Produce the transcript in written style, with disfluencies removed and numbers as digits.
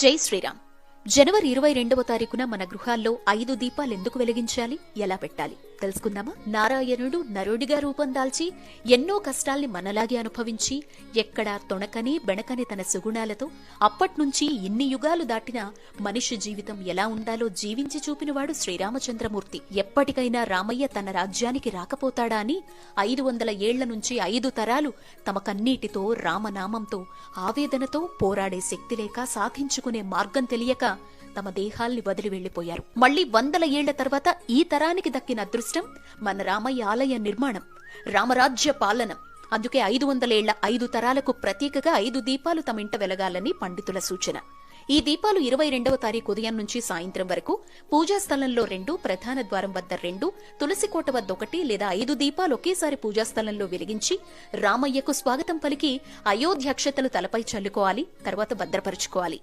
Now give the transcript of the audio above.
జై శ్రీరామ్. జనవరి 22వ తారీఖున మన గృహాల్లో 5 దీపాలెందుకు వెలిగించాలి, ఎలా పెట్టాలి తెలుసుకుందామా? నారాయణుడు నరుడిగా రూపం దాల్చి ఎన్నో కష్టాల్ని మనలాగే అనుభవించి ఎక్కడా తొణకని బెణకని తన సుగుణాలతో అప్పట్నుంచి ఇన్ని యుగాలు దాటినా మనిషి జీవితం ఎలా ఉండాలో జీవించి చూపినవాడు శ్రీరామచంద్రమూర్తి. ఎప్పటికైనా రామయ్య తన రాజ్యానికి రాకపోతాడా అని 500 ఏళ్ల నుంచి 5 తరాలు తమ కన్నీటితో రామనామంతో ఆవేదనతో పోరాడే శక్తి లేక సాధించుకునే మార్గం తెలియక తమ దేహాల్ని వదిలి వెళ్లిపోయారు. మళ్లీ 100 ఏళ్ల తర్వాత ఈ తరానికి దక్కిన అదృష్టం మన రామయ్య ఆలయ నిర్మాణం, రామరాజ్య పాలనం. అందుకే 500 ఏళ్ల 5 తరాలకు ప్రతీకగా 5 దీపాలు తమ ఇంట వెలగాలని పండితుల సూచన. ఈ దీపాలు 22వ తారీఖు ఉదయం నుంచి సాయంత్రం వరకు పూజాస్థలంలో 2, ప్రధాన ద్వారం వద్ద 2, తులసికోట వద్ద 1 లేదా 5 దీపాలు ఒకేసారి పూజాస్థలంలో వెలిగించి రామయ్యకు స్వాగతం పలికి అయోధ్యాక్షతలు తలపై చల్లుకోవాలి. తర్వాత భద్రపరుచుకోవాలి.